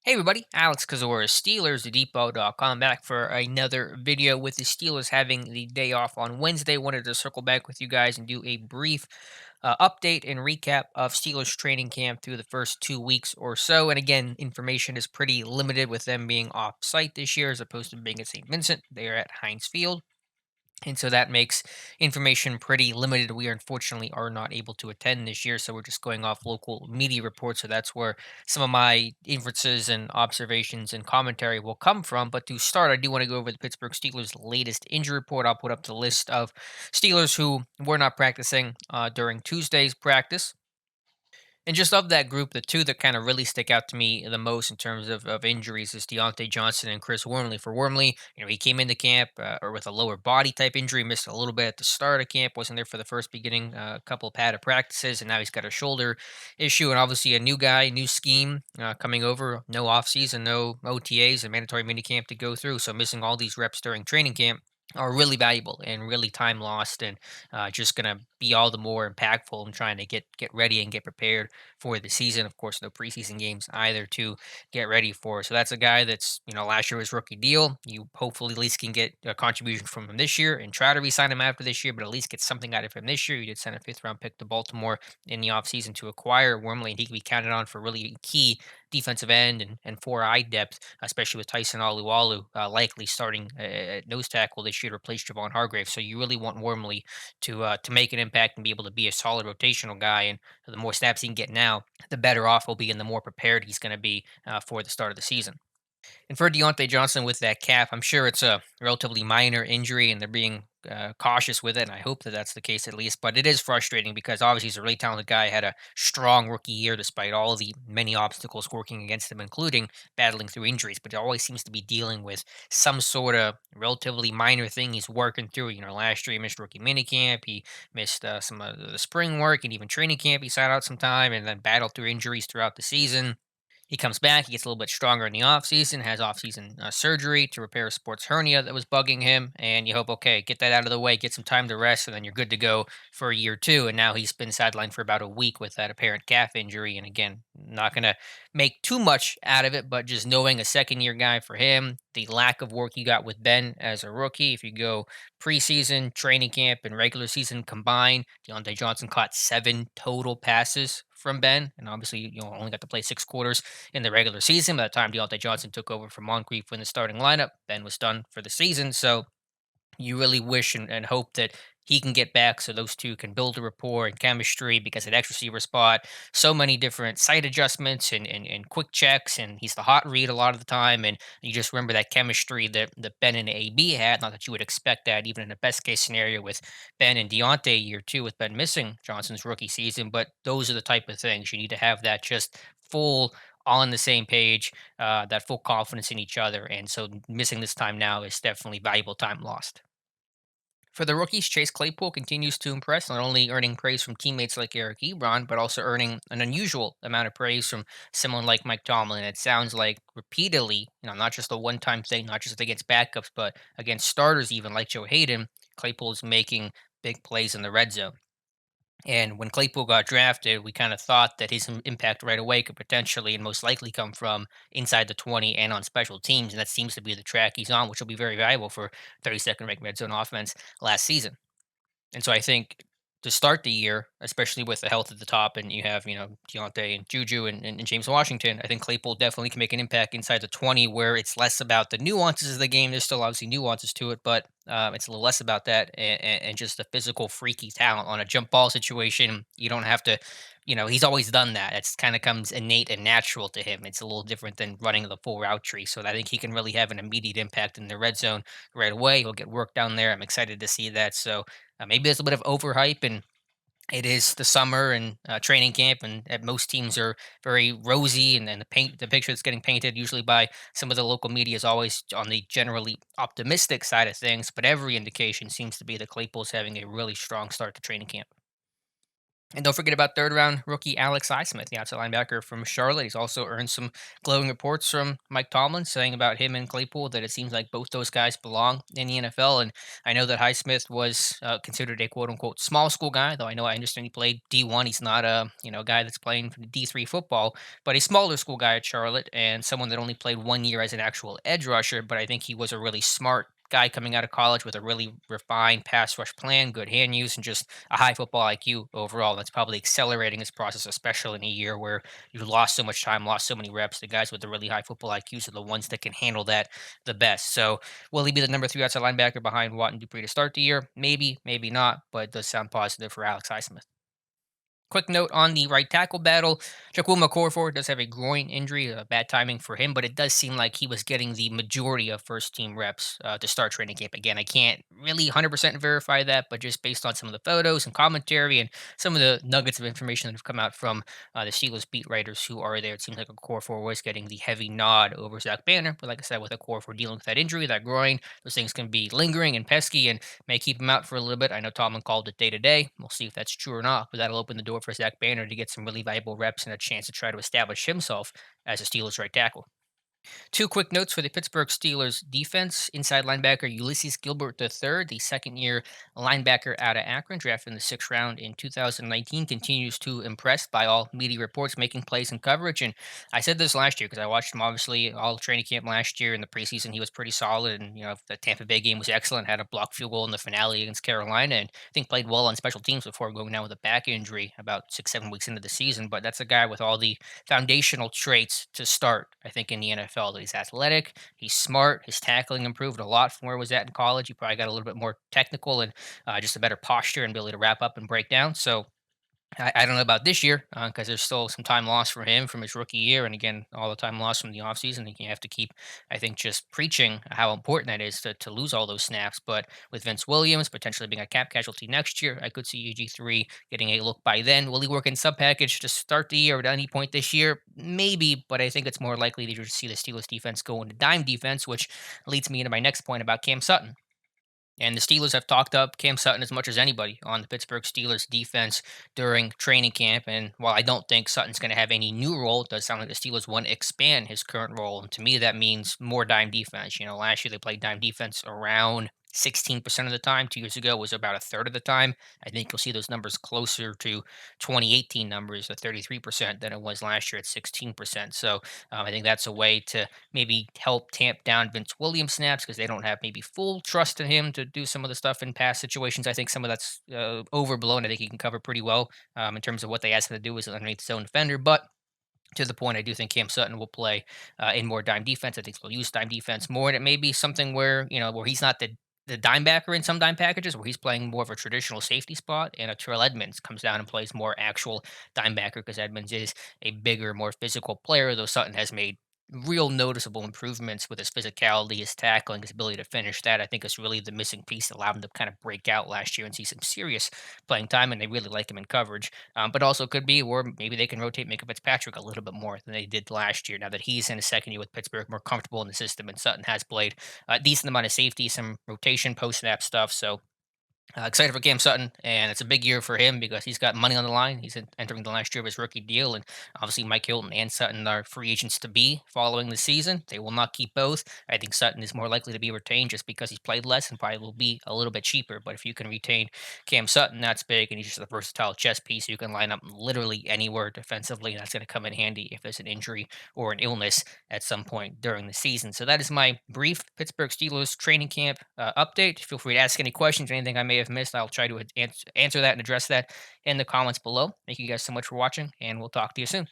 Hey everybody, Alex Kozora, SteelersDepot.com, back for another video with the Steelers having the day off on Wednesday. Wanted to circle back with you guys and do a brief update and recap of Steelers training camp through the first 2 weeks or so. And again, information is pretty limited with them being off site this year as opposed to being at St. Vincent. They are at Heinz Field. And so that makes information pretty limited. We unfortunately are not able to attend this year, so we're just going off local media reports. So that's where some of my inferences and observations and commentary will come from. But to start, I do want to go over the Pittsburgh Steelers' latest injury report. I'll put up the list of Steelers who were not practicing during Tuesday's practice. And just of that group, the two that kind of really stick out to me the most in terms of injuries is Deontay Johnson and Chris Wormley. For Wormley, he came into camp or with a lower body type injury, missed a little bit at the start of camp, wasn't there for the first beginning, a couple of padded practices, and now he's got a shoulder issue. And obviously, a new guy, new scheme coming over, no offseason, no OTAs, and mandatory minicamp to go through. So missing all these reps during training camp are really valuable and really time lost and just going to be all the more impactful in trying to get ready and get prepared for the season. Of course, no preseason games either to get ready for. So that's a guy that's, last year was rookie deal. You hopefully at least can get a contribution from him this year and try to re-sign him after this year, but at least get something out of him this year. You did send a fifth round pick to Baltimore in the offseason to acquire Wormley, and he can be counted on for really key defensive end and four eye depth, especially with Tyson Alualu likely starting at nose tackle this year to replace Javon Hargrave. So you really want Wormley to make an impact and be able to be a solid rotational guy. And the more snaps he can get now, the better off he'll be and the more prepared he's going to be for the start of the season. And for Deontay Johnson with that calf, I'm sure it's a relatively minor injury and they're being cautious with it. And I hope that that's the case at least. But it is frustrating because obviously he's a really talented guy, had a strong rookie year despite all of the many obstacles working against him, including battling through injuries. But he always seems to be dealing with some sort of relatively minor thing he's working through. Last year he missed rookie minicamp, he missed some of the spring work and even training camp. He sat out some time and then battled through injuries throughout the season. He comes back, he gets a little bit stronger in the offseason, has offseason surgery to repair a sports hernia that was bugging him. And you hope, okay, get that out of the way, get some time to rest, and then you're good to go for a year two. And now he's been sidelined for about a week with that apparent calf injury. And again, not going to make too much out of it, but just knowing a second year guy for him, the lack of work you got with Ben as a rookie, if you go preseason, training camp, and regular season combined, Deontay Johnson caught 7 total passes from Ben. And obviously, only got to play 6 quarters in the regular season. By the time Deontay Johnson took over from Moncrief in the starting lineup, Ben was done for the season. So you really wish and hope that he can get back so those two can build a rapport and chemistry because at X receiver spot, so many different site adjustments and quick checks, and he's the hot read a lot of the time. And you just remember that chemistry that Ben and AB had. Not that you would expect that even in the best case scenario with Ben and Deontay year two with Ben missing Johnson's rookie season, but those are the type of things you need to have that just full on the same page, that full confidence in each other. And so missing this time now is definitely valuable time lost. For the rookies, Chase Claypool continues to impress, not only earning praise from teammates like Eric Ebron, but also earning an unusual amount of praise from someone like Mike Tomlin. It sounds like repeatedly, not just a one time thing, not just against backups, but against starters, even like Joe Hayden, Claypool is making big plays in the red zone. And when Claypool got drafted, we kind of thought that his impact right away could potentially and most likely come from inside the 20 and on special teams. And that seems to be the track he's on, which will be very valuable for 32nd ranked red zone offense last season. And so I think to start the year, especially with the health at the top, and you have, Deontay and Juju and James Washington, I think Claypool definitely can make an impact inside the 20 where it's less about the nuances of the game. There's still obviously nuances to it, but it's a little less about that and just the physical freaky talent on a jump ball situation. You don't have to, he's always done that. It's kind of comes innate and natural to him. It's a little different than running the full route tree. So I think he can really have an immediate impact in the red zone right away. He'll get work down there. I'm excited to see that. So maybe there's a bit of overhype, and it is the summer and training camp, and most teams are very rosy, and then the picture that's getting painted usually by some of the local media is always on the generally optimistic side of things. But every indication seems to be that Claypool's having a really strong start to training camp. And don't forget about third round rookie Alex Highsmith, the outside linebacker from Charlotte. He's also earned some glowing reports from Mike Tomlin saying about him and Claypool that it seems like both those guys belong in the NFL. And I know that Highsmith was considered a quote unquote small school guy, though I understand he played D1. He's not a guy that's playing for D3 football, but a smaller school guy at Charlotte and someone that only played 1 year as an actual edge rusher. But I think he was a really smart guy coming out of college with a really refined pass rush plan, good hand use, and just a high football IQ overall. That's probably accelerating this process, especially in a year where you've lost so much time, lost so many reps. The guys with the really high football IQs are the ones that can handle that the best. So, will he be the number three outside linebacker behind Watt and Dupree to start the year? Maybe, maybe not, but it does sound positive for Alex Highsmith. Quick note on the right tackle battle. Jaquil McCorford does have a groin injury, bad timing for him, but it does seem like he was getting the majority of first team reps to start training camp. Again, I can't really 100% verify that, but just based on some of the photos and commentary and some of the nuggets of information that have come out from the Steelers beat writers who are there, it seems like Okorafor was getting the heavy nod over Zach Banner. But like I said, with Okorafor dealing with that injury, that groin, those things can be lingering and pesky and may keep him out for a little bit. I know Tomlin called it day to day. We'll see if that's true or not, but that'll open the door for Zach Banner to get some really valuable reps and a chance to try to establish himself as a Steelers right tackle. Two quick notes for the Pittsburgh Steelers defense. Inside linebacker Ulysses Gilbert III, the second year linebacker out of Akron, drafted in the sixth round in 2019, continues to impress by all media reports, making plays and coverage. And I said this last year because I watched him obviously all training camp last year. In the preseason, he was pretty solid. And, the Tampa Bay game was excellent, had a block field goal in the finale against Carolina, and I think played well on special teams before going down with a back injury about 6, 7 weeks into the season. But that's a guy with all the foundational traits to start, I think, in the NFL. That he's athletic, he's smart, his tackling improved a lot from where it was at in college. He probably got a little bit more technical and just a better posture and ability to wrap up and break down. So I don't know about this year because there's still some time lost for him from his rookie year. And again, all the time lost from the offseason. You have to keep, I think, just preaching how important that is to lose all those snaps. But with Vince Williams potentially being a cap casualty next year, I could see UG3 getting a look by then. Will he work in sub package to start the year at any point this year? Maybe, but I think it's more likely that you'll see the Steelers defense go into dime defense, which leads me into my next point about Cam Sutton. And the Steelers have talked up Cam Sutton as much as anybody on the Pittsburgh Steelers defense during training camp. And while I don't think Sutton's going to have any new role, it does sound like the Steelers want to expand his current role. And to me, that means more dime defense. Last year they played dime defense around 16% of the time. 2 years ago it was about a third of the time. I think you'll see those numbers closer to 2018 numbers at 33% than it was last year at 16%. So I think that's a way to maybe help tamp down Vince Williams snaps because they don't have maybe full trust in him to do some of the stuff in past situations. I think some of that's overblown. I think he can cover pretty well in terms of what they ask him to do as an underneath zone defender. But to the point, I do think Cam Sutton will play in more dime defense. I think he'll use dime defense more, and it may be something where where he's not the dime backer in some dime packages, where he's playing more of a traditional safety spot, and a Terrell Edmonds comes down and plays more actual dime backer because Edmonds is a bigger, more physical player. Though Sutton has made real noticeable improvements with his physicality, his tackling, his ability to finish. That I think is really the missing piece that allowed him to kind of break out last year and see some serious playing time, and they really like him in coverage. But also could be where maybe they can rotate Micah Fitzpatrick a little bit more than they did last year. Now that he's in his second year with Pittsburgh, more comfortable in the system, and Sutton has played a decent amount of safety, some rotation, post snap stuff. So excited for Cam Sutton, and it's a big year for him because he's got money on the line. He's entering the last year of his rookie deal, and obviously Mike Hilton and Sutton are free agents to be following the season. They will not keep both. I think Sutton is more likely to be retained just because he's played less and probably will be a little bit cheaper. But if you can retain Cam Sutton, that's big, and he's just a versatile chess piece. You can line up literally anywhere defensively, and that's going to come in handy if there's an injury or an illness at some point during the season. So that is my brief Pittsburgh Steelers training camp update. Feel free to ask any questions or anything I may have missed. I'll try to answer that and address that in the comments below. Thank you guys so much for watching, and we'll talk to you soon.